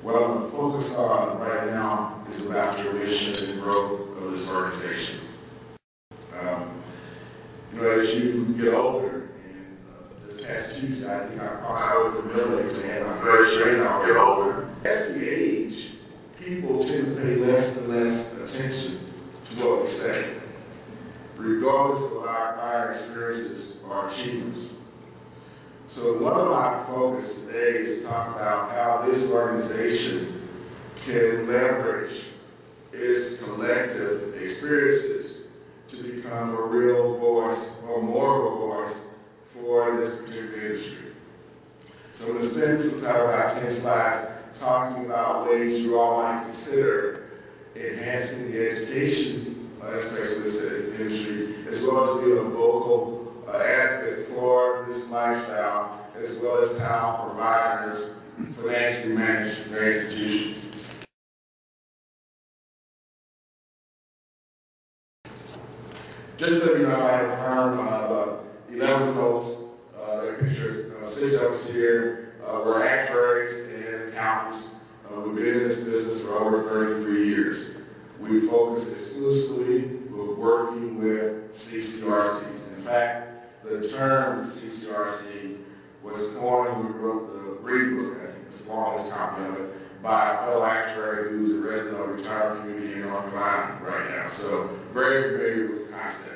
What I'm going to focus on right now is about your mission and growth of this organization. As you get older, and this past Tuesday, I think I crossed over the middle age and had my first granddaughter get older. As we age, people tend to pay less and less attention to what we say, regardless of our prior experiences or achievements. So one of my focus today is to talk about how this organization can leverage its collective experiences to become a real voice or more of a voice for this particular industry. So I'm going to spend some time, about 10 slides, talking about ways you all might consider enhancing the education aspects of this industry, as well as being a vocal advocate for this lifestyle, as well as how providers financially manage their institutions. Just so you know, I have a firm of 11 folks. There are pictures, 6 of us here. We're actuaries and accountants. We've been in this business for over 33 years. We focus exclusively with working with CCRCs. In fact, the term CCRC was coined when we wrote the Green Book, I think it's the longest copy of it, by a fellow actuary who's a resident of a retirement community in North Carolina right now. So very familiar with the concept.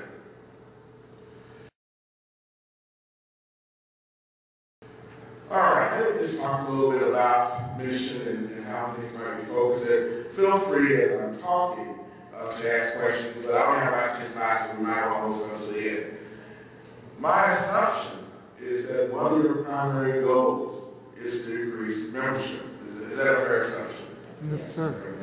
All right, let me just talk a little bit about mission and how things might be focused there. Feel free as I'm talking to ask questions, but I don't have about 10 slides, so we might hold some until the end. My assumption is that one of your primary goals is to increase membership. Is that a fair assumption? Yes, sir.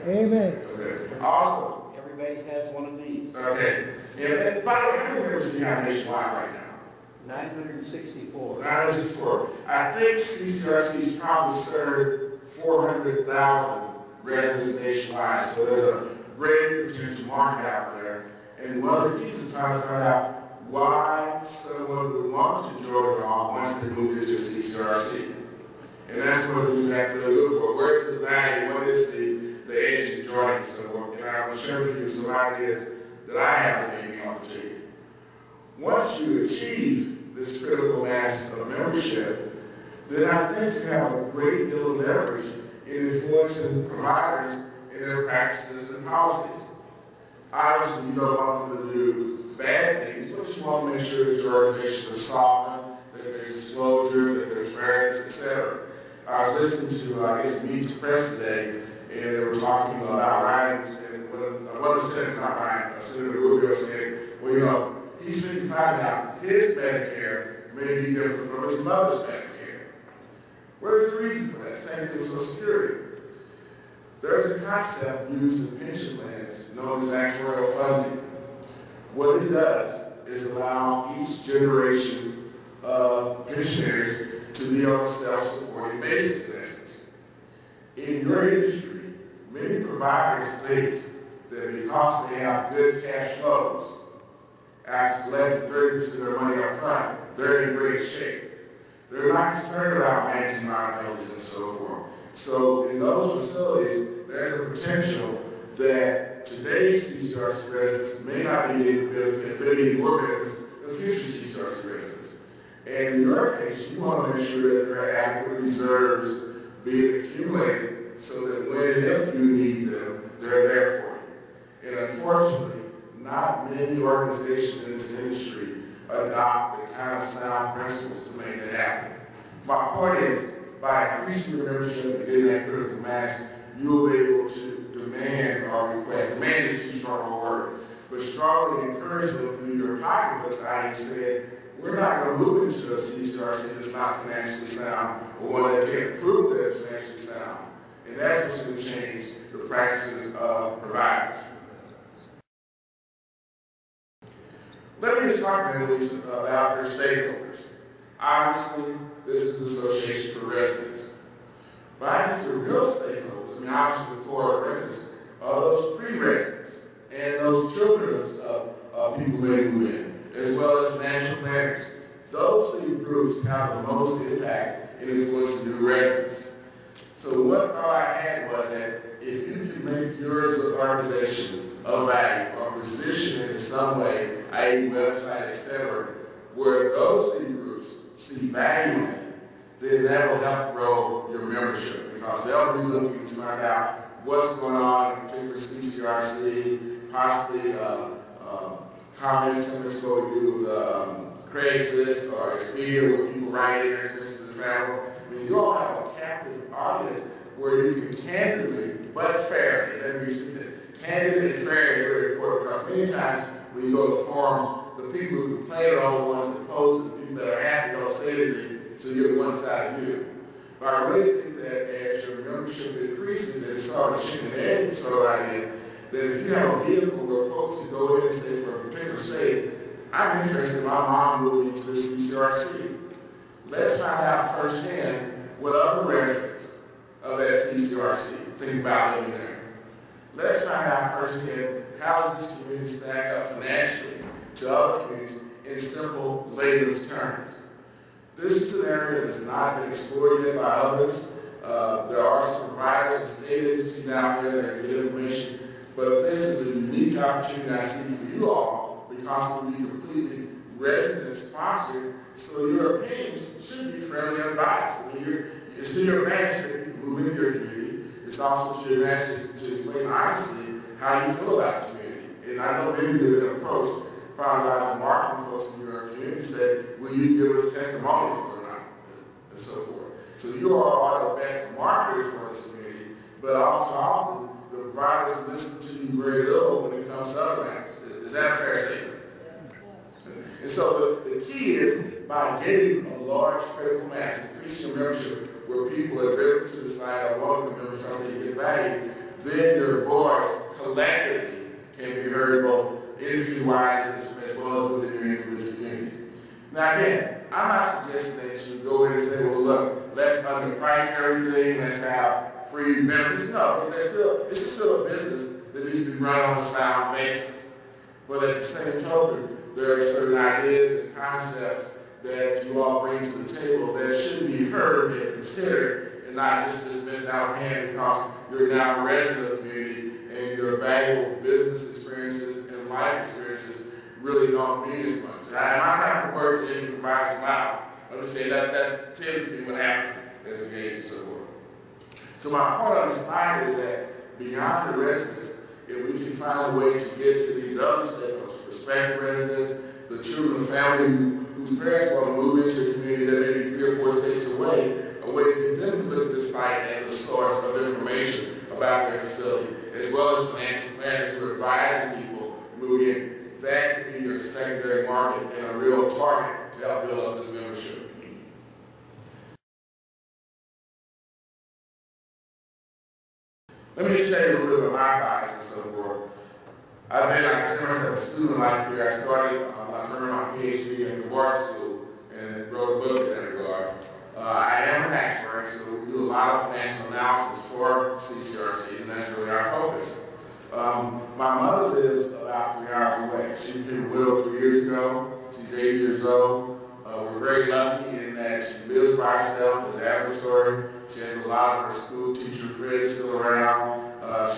Amen. Okay. Also, everybody has one of these. Okay. And by the way, how many members do you have nationwide right now? 964. 964. I think CCRC's probably served 400,000 residents nationwide, so there's a great potential market out there. And one of the keys is trying to find out why someone would want to join it all once they move into CCRC. And that's what we have to really look for. Where's the value? What is the edge in joining someone? And I will share with you some ideas that I have that may be offered to you. Once you achieve this critical mass of membership, then I think you have a great deal of leverage in influencing providers in their practices and policies. Obviously, you don't want them to do bad things, but you want to make sure that your organizations are solvent, that there's disclosure, that there's fairness, etc. I was listening to, I guess, Meet the Press today, and they were talking about Ryan, and one of the senators, not Ryan, Senator Rubio said, well, he's 55 now. His Medicare may be different from his mother's Medicare. Where's the reason for that? Same thing with Social Security. There's a concept used in pension plans known as actuarial funding. What it does is allow each generation of pensioners to be on a self-supporting basis, in essence. In your industry, many providers think that because they have good cash flows, after collecting 30% of their money up front, they're in great shape. They're not concerned about managing liabilities and so forth. So in those facilities, there's a potential that today's CCRC residents may not be able to benefit, may need more benefits than future CCRC residents. And in your case, you want to make sure that there are adequate reserves being accumulated so that when and if you need them, they're there for you. And unfortunately, not many organizations in this industry adopt the kind of sound principles to make that happen. My point is, by increasing your membership and getting that critical mass, you'll be able to demand or request. Demand is too strong a word, but strongly encourage them through your pocketbooks. I said, we're not going to move into a CCRC that's not financially sound or one that can't prove that it's financially sound. And that's what's going to change the practices of providers. Let me just talk at least about your stakeholders. Obviously, this is the Association for Residents. But I think your real stakeholders, obviously the core of residents, are those pre-residents and those children of people living within, as well as financial planners. Those three groups have the most impact in influencing new residents. So what thought information of value or position it in some way, i.e. website, etc., where those three groups see value in it, then that will help grow your membership because they'll be looking to find out what's going on in a particular CCRC, possibly comments similar to what we do with Craigslist or Expedia, where people write in their business and travel. I mean, you all have a captive audience where you can candidly, but fairly, let me speak to candidly and fairly is very important because many times when you go to forums, the people who complain are all the ones that oppose the people that are happy don't say anything, so you're one side view. But I really think that as your membership increases, and it's sort of a chicken and egg sort of idea, that if you have a vehicle where folks can go in and say for a particular state, I'm interested in my mom moving to the CCRC. Let's find out firsthand what other residents of that CCRC think about living there. Let's find out firsthand how does this community stack up financially to other communities in simple layman's terms. This is an area that's not been explored yet by others. There are some providers and state agencies out there that can get information, but this is a unique opportunity I see for you all because it will be completely resident-sponsored, so your opinions should be fairly unbiased. I mean, it's to your advantage that people move into your community. It's also to your advantage to explain honestly how you feel about the community. And I know many of you have been approached probably by the marketing folks in your community say, will you give us testimonials or not, and so forth. So you all are the best marketers for this community, but also often the providers listen to you very little when it comes to other matters. Is that a fair statement? And so the key is by getting a large critical mass, increasing your membership where people are driven to the side of one of the members because they get value, then your voice collectively can be heard both industry-wide as well as within your individual communities. Now again, I'm not suggesting that you go in and say, well look, let's underprice everything, let's have free members. No, this is still a business that needs to be run on a sound basis. But at the same token, there are certain ideas and concepts that you all bring to the table that should be heard and considered and not just dismissed out of hand because you're now a resident of the community and your valuable business experiences and life experiences really don't mean as much. And I'm not having words in any provider's mouth. I'm just saying that tends to be what happens as a gauge and so forth. So my point on the slide is that beyond the residents, if we can find a way to get to these other stakeholders, prospective residents, the children and family whose parents want to move into a community that may be 3 or 4 states away, a way to get them to look at this site as a source of information about their facility, as well as financial planners who are advising people moving in. That could be your secondary market and a real target to help build up this membership. Let me just tell you a little bit about my bias and so forth. I consider myself a student life here. I started, I earned my PhD at the Bar School and wrote a book in that regard. I am an actuary, so we do a lot of financial analysis for CCRCs, and that's really our focus. My mother lives about 3 hours away. She became a widow 3 years ago. She's 80 years old. We're very lucky in that she lives by herself, is ambulatory. She has a lot of her school teacher friends still around.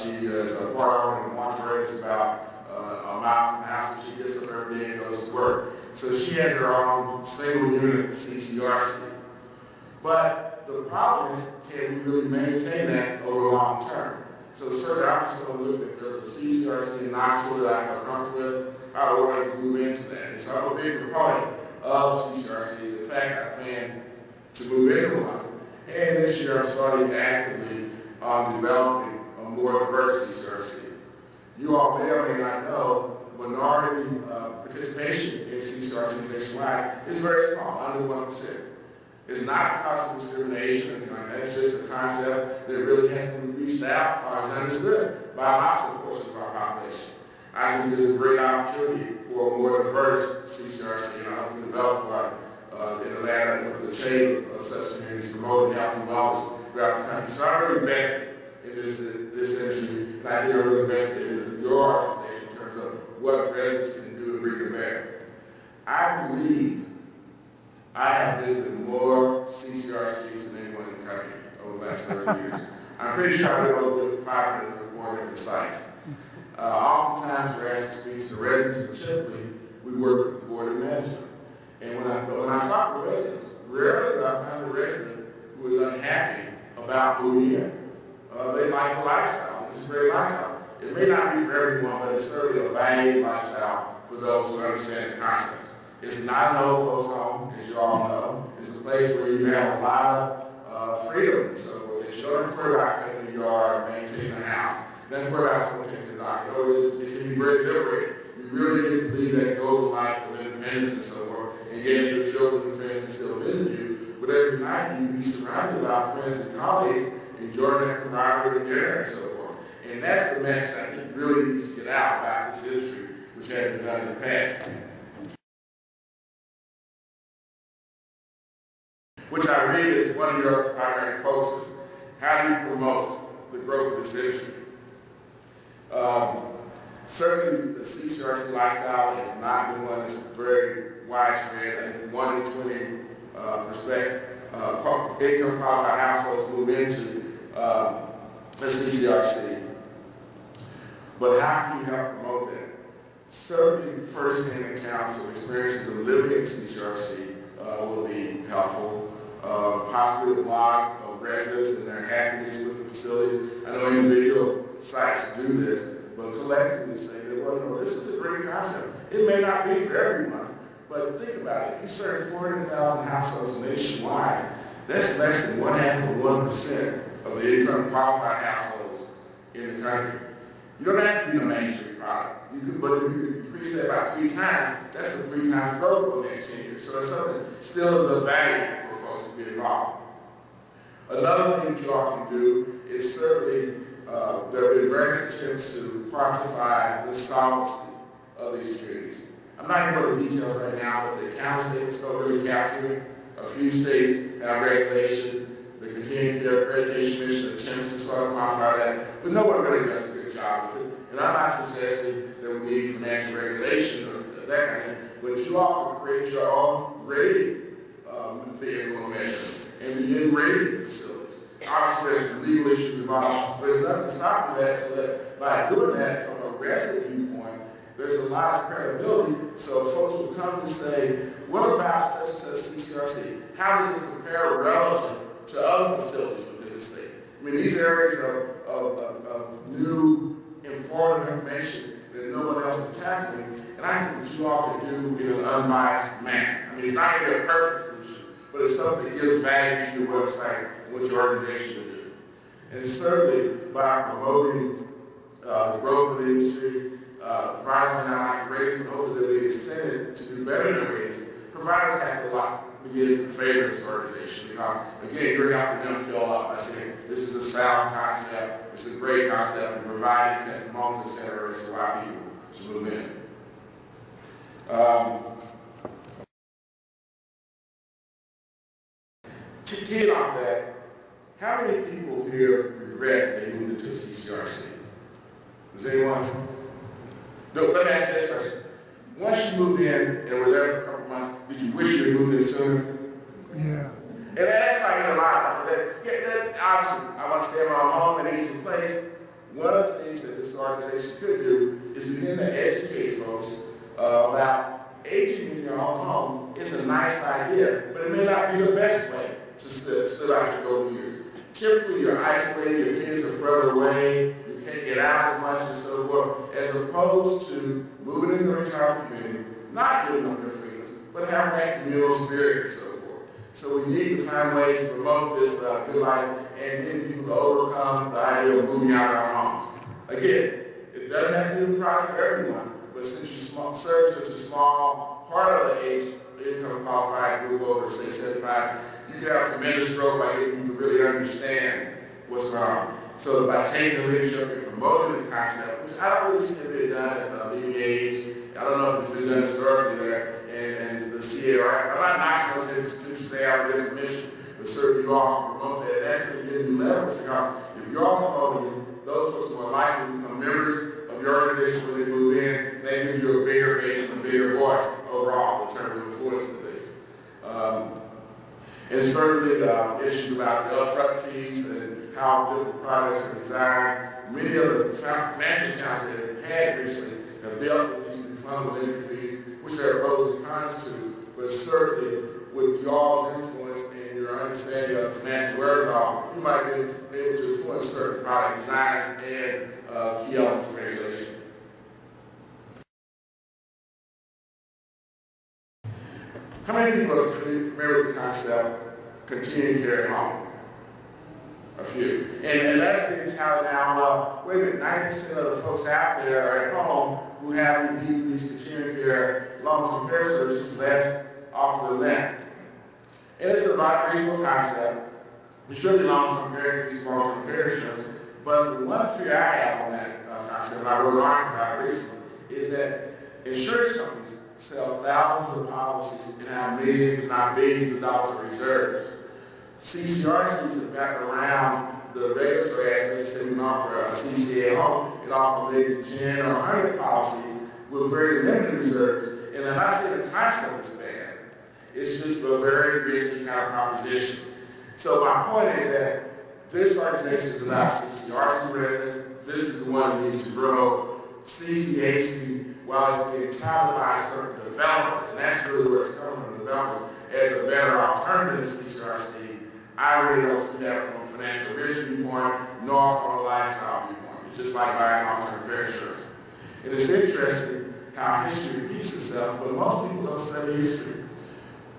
She is a part of in Monterey. It's about a mile from the house, so she gets up every day and goes to work. So she has her own single unit CCRC. But the problem is, can we really maintain that over long term? So certainly I'm just going to look if there's a CCRC in Knoxville that I feel comfortable with, I would want to move into that. And so I'm a big proponent of CCRCs. In fact, I plan to move into one. And this year I'm starting actively on developing a more diverse CCRC. You all may or may not know, minority participation in CCRCs nationwide is very small, under 1%. It's not because of discrimination or anything like that. It's just a concept that really hasn't been reached out or is understood by lots of portions of our population. I think there's a great opportunity for a more diverse CCRC, and I hope to develop one in Atlanta with the chain of such communities promoting health and wellness throughout the country. So I'm really invested in this industry, and I think I'm really invested in your organization in terms of what residents can do and bring to bear. I believe I have visited more CCRCs than anyone in the country over the last 30 years. I'm pretty sure I've been over 500 or more different sites. Oftentimes we're asked to speak to the residents, but typically we work with the board of management. And when I talk to residents, rarely do I find a resident who is unhappy about moving in. They like the lifestyle. It's a great lifestyle. It may not be for everyone, but it's certainly a valued lifestyle for those who understand the concept. It's not an old folks home, as you all know. It's a place where you have a lot of freedom and so forth, that you don't have to worry about cleaning your yard, maintaining a house. You don't have to worry about someone taking the doctor. It can be very liberating. You really get to lead that golden life of independence and so forth, and yet your children and friends can still visit you. But every night you be surrounded by friends and colleagues, enjoying that camaraderie and dinner and so forth. And that's the message I think really needs to get out about this industry, which has been done in the past. Which I read is one of your primary focuses. How do you promote the growth of this industry? Certainly the CCRC lifestyle has not been one that's very widespread. I think 1 in 20 income qualified households move into the CCRC. But how can you help promote that? Certainly first-hand accounts of experiences of living in CCRC will be helpful. Possibly a blog of residents and their happiness with the facilities. I know individual sites do this, but collectively say that, well, you know, this is a great concept. It may not be for everyone, but think about it. If you serve 400,000 households nationwide, that's less than 0.5% of the income qualified households in the country. You don't have to be the Main Street product. But if you could increase that by 3 times, that's a 3 times growth for the next 10 years. So it's something still is of value for folks to be involved. Another thing that you all can do is certainly there have been various attempts to quantify the solvency of these communities. I'm not going to go into details right now, but the accounting statements don't really capture it. A few states have regulation. The Continuing Care Accreditation Commission attempts to sort of quantify that, but no one really does a good job with it. And I'm not suggesting that we need financial regulation or that kind of thing, but you all can create your own rating vehicle measure and begin rating facilities. Obviously, there's some legal issues involved, but there's nothing stopping that, so that by doing that from a resident viewpoint, there's a lot of credibility, so folks will come and say, what about such and such CCRC? How does it compare relative to other facilities within the state? I mean, these areas of new informative information that no one else is tackling, and I think that you all can do in an unbiased manner. I mean, it's not going to be a perfect solution, but it's something that gives value to your website and what your organization will do. And certainly, by promoting the growth of the industry, providing not like ratings, but hopefully there'll be incentive to do better than ratings, providers have to begin to favor this organization because, again, you're helping them fill up by saying, this is a sound concept, it's a great concept, and providing testimonials, et cetera, as to why people should move in. To get off that, how many people here regret they moved into a CCRC? Does anyone? No, let me ask you this question. Once you moved in and were there for a couple months, did you wish you had moved in sooner? Yeah. And that's why I get a lot of that. Obviously, I want to stay in my own home and age in place. One of the things that this organization could do is begin to educate folks about aging in your own home. It's a nice idea, but it may not be the best way to still out your golden years. Typically, you're isolated, your kids are further away, you can't get out as much and so forth, as opposed to moving into a retirement community, not giving up their freedoms, but having that communal spirit and so forth. So we need to find ways to promote this good life and getting people to overcome the idea of moving out of our homes. Again, it doesn't have to be a product for everyone, but since you serve such a small part of the age income qualified group over, say, 75, you can have tremendous growth by getting people to really understand what's going on. So by taking the leadership and promoting the concept, which I don't really see it being done at a leading age, I don't know if it's been done historically there, and the CAR, I'm not knocking those institutions, they have a different mission, but certainly you all can promote that, and that's going to give you leverage, because if you're all promoting it, those folks are more likely to become members of your organization when they move in, and that gives you a bigger base and a bigger voice overall in terms of influencing things. And certainly issues about the upfront fees and how different products are designed. Many of the financial accounts we've had recently have dealt with these refundable entry fees, which there are pros and cons to, but certainly with y'all's influence and your understanding of financial wherewithal, you might be able to influence certain product designs and key elements of regulation. How many people are familiar with the concept continuing care at home? A few. And that's being touted now. Well, wait a minute, 90% of the folks out there are at home who have the need for these continuing care, long-term care services, that's offered to them. And it's a not reasonable concept. It's really long-term care, it's long-term care insurance. But the one fear I have on that concept, and I wrote an article about it recently, is that insurance companies sell thousands of policies and have millions, if not billions of dollars of reserves. CCRCs have gotten around the regulatory aspects, say we can offer a CCA at home and offer maybe 10 or 100 policies with very limited reserves. And I'm not saying the concept is bad, it's just a very risky kind of proposition. So my point is that this organization is about CCRC residents. This is the one that needs to grow. CCAC, while it's being touted by certain developers, and that's really where it's coming from, developers, as a better alternative to CCRC, I really don't see that from a financial risk viewpoint, nor from a lifestyle viewpoint. It's just like buying long-term care insurance. And it's interesting how history repeats itself, but most people don't study history.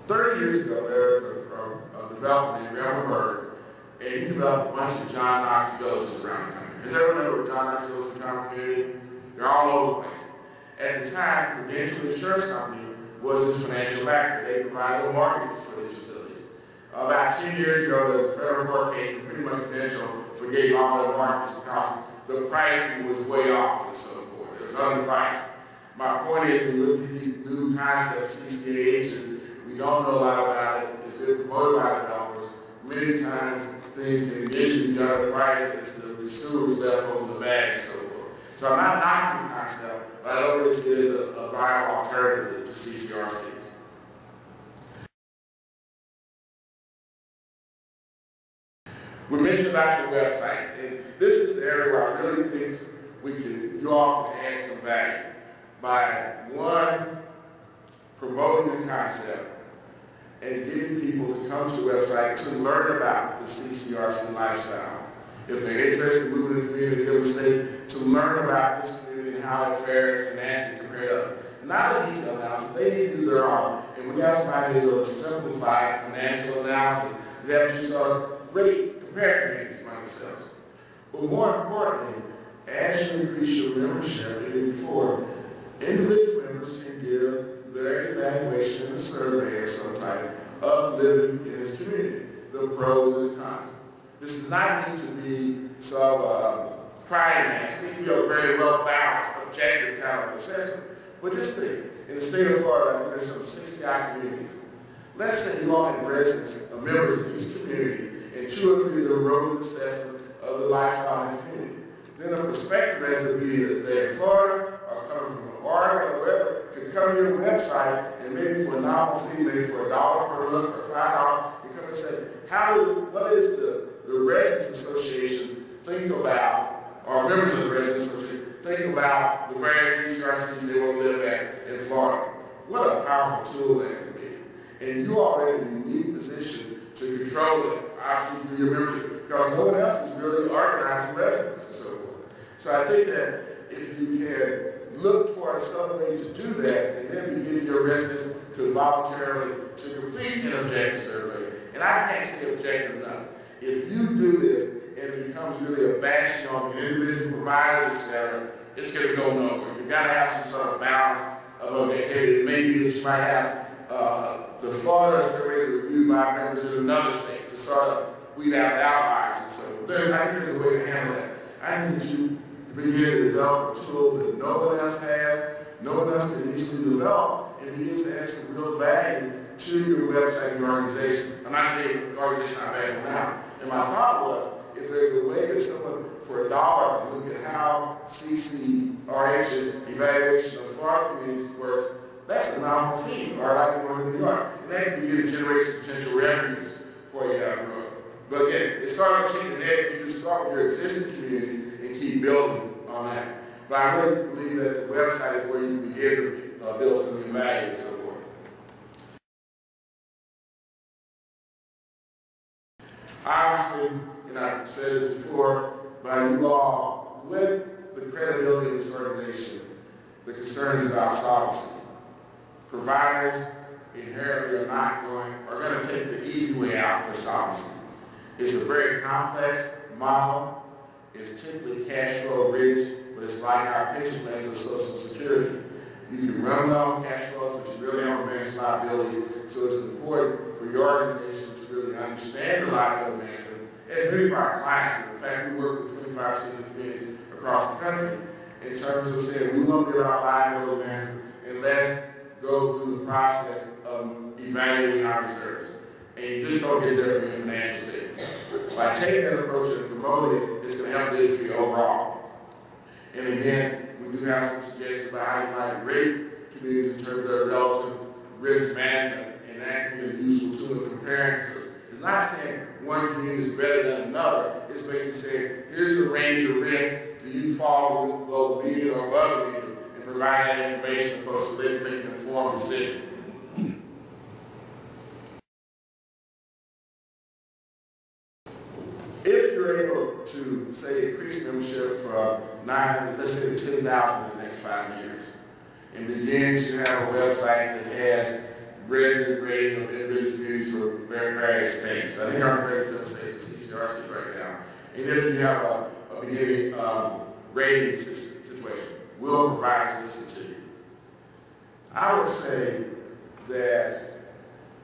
30 years ago, there was a developer named Reverend Bird, and he developed a bunch of John Knox villages around the country. Has everyone know where John Knox villages in retirement community? They're all over the place. At the time, Prudential Insurance Company was his financial backer. They provided mortgages for these facilities. About 10 years ago, there was a federal court case and pretty much Prudential forgave all their mortgages because the pricing was way off and so forth. It was underpriced. My point is, when we look at these new concepts, CCAHs, we don't know a lot about it. It's been promoted by developers. Many times, things can initially be underpriced and it's the consumer's left over the bag and so forth. So I'm not knocking the concept, but I don't really see it as a viable alternative to CCRCs. We mentioned about your website, and this is the area where I really think you all can add some value by, one, promoting the concept and getting people to come to the website to learn about the CCRC lifestyle. If they're interested in moving to the community of Gilbert State, to learn about this community and how it fares financially compared to others. Not a detailed analysis, they need to do their own. And we have some ideas of a simplified financial analysis that you sort of really compare communities among themselves. But more importantly, as you increase your membership, as I did before, individual members can give their evaluation in a survey of some type of living in this community, the pros and the cons. This does not need to be some pride match. It needs to be a very well-balanced, objective kind of assessment. But just think, in the state of Florida, I think there's some 60-odd communities. Let's say you all have residents, members of each community, and 2 or 3 of them wrote an assessment of the lifestyle in the community. Then a prospective resident, be it they're in Florida or coming from Oregon or wherever, could come to your website and maybe for a nominal fee, maybe for $1 per look or $5, and come and say, what is the Residents Association think about, or members of the Residents Association think about the various CCRCs they want to live at in Florida. What a powerful tool that could be. And you are in a unique position to control it, obviously through your membership, because no one else is really organizing residents and so forth. So I think that if you can look towards some way to do that, and then begin your residents to voluntarily to complete an objective survey, and I can't say objective enough. If you do this and it becomes really a bashing on the individual providers, etc., it's going to go nowhere. You've got to have some sort of balance of objectivity. It may be that you might have the Florida surveys reviewed by members in another state to sort of weed out the outliers and so forth. I think there's a way to handle that. I think that you begin to develop a tool that no one else has, no one else can easily develop, and begin to add some real value to your website and your organization. I'm not saying the organization I'm bad now. And my thought was, if there's a way that someone for $1 can look at how CCRH's evaluation of Florida communities works, that's a nominal fee, or like the one in New York. And that can begin to generate some potential revenues for you down the road. But again, it's starting to change the net. You just start with your existing communities and keep building on that. But I really believe that the website is where you begin to build some new value and so forth. Obviously, and I've said this before, by you all, with the credibility of this organization, the concerns about solvency. Providers inherently are going to take the easy way out for solvency. It's a very complex model. It's typically cash flow rich, but it's like our pension plans of Social Security. You can run well on cash flows, but you really don't manage liabilities. So it's important for your organization to really understand the liability management, as many of our clients. In fact, we work with 25% of the communities across the country in terms of saying we won't get our liability management and let's go through the process of evaluating our reserves. And you just don't get there from your financial statements. By taking that approach and promoting it, it's going to help the industry overall. And again, we do have some suggestions about how you might rate communities in terms of their relative risk management, and that can be a useful tool in comparing. So it's not saying one community is better than another. It's basically saying, here's a range of risk. Do you fall below the median or above the median? And provide that information to folks so they can make an informed decision. If you're able to, say, increase membership from 900, let's say 10,000 in the next 5 years, and begin to have a website that has resident rating of individual communities for various states. I think I'm 37 states with CCRC right now. And if you have a beginning rating situation, we'll provide this to you. I would say that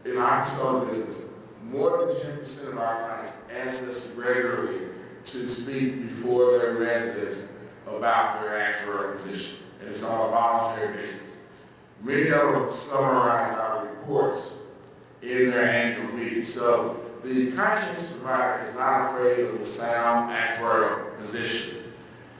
in our consulting business, more than 10% of our clients ask us regularly to speak before their residents about their actuarial position, and it's on a voluntary basis. Many of them summarize our reports in their annual meeting. So the conscientious provider is not afraid of the sound actuarial position.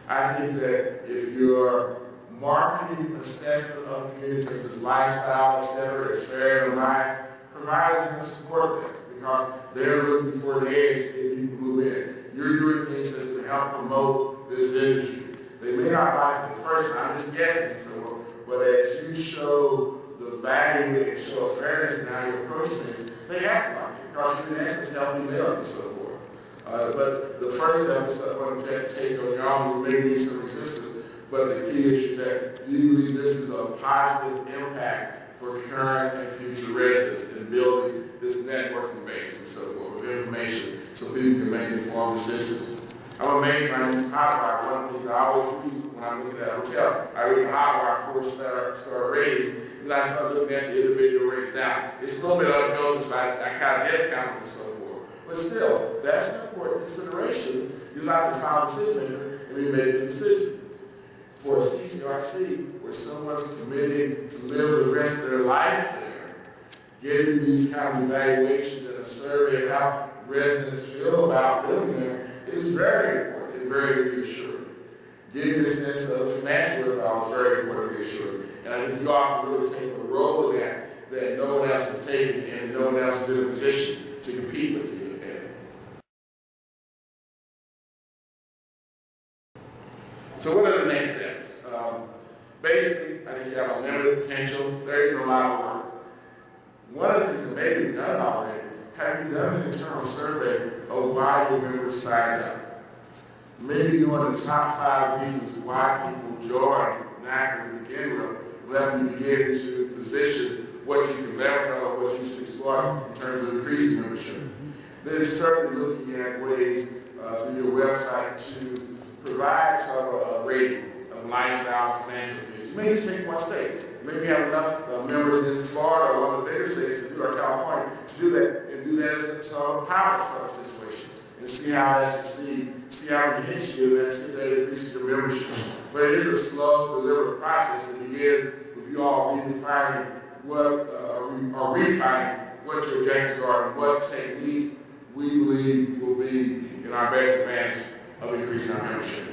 I think that if your marketing assessment of communities, lifestyle, etc., is fair and nice, providers can support that, because they're looking for an edge if you move in. You're doing things that's going to help promote this industry. They may not like it the first time, I'm just guessing, so, but as you show the value and show a fairness in how you approach things, they have to like it, because you're in essence helping them and so forth. But the first step is what you have to take on your own. You may need some resistance, but the key issue is that do you believe this is a positive impact for current and future residents in building this networking base and so forth with information so people can make informed decisions. I'm amazed when I use Hotwire. One of the things I always read when I'm looking at a hotel, I read Hotwire 4-star ratings, and I start looking at the individual ratings. Now, it's a little bit unfiltered, so I kind of discount them and so forth. But still, that's an important consideration. You're not the final decision maker, and you make a decision. For a CCRC, where someone's committing to live the rest of their life there, getting these kind of evaluations and a survey of how residents feel about living there is very important and very reassuring. Getting a sense of financial withdrawal is very important and reassuring. And I think you all can really take a role in that no one else has taken and no one else is in a position to compete with you in. So what are the next steps? Basically, I think you have unlimited potential. There is a lot of work. One of the things that may be done already, have you done an internal survey of why your members signed up? Maybe knowing the top 5 reasons why people join NACA to begin with, let them begin to position what you can leverage on or what you should explore in terms of increasing membership. Then certainly looking at ways through your website to provide sort of a rating of lifestyle and financial conditions. You may just take one state. Maybe you have enough members in Florida or one of the bigger states or California to do that, and do that as a sort of pilot sort of situation and see how that see how it hits you and see if that increases your membership. But it is a slow, deliberate process that begins with you all redefining what or refining what your objectives are and what techniques we believe will be in our best advantage of increasing our membership.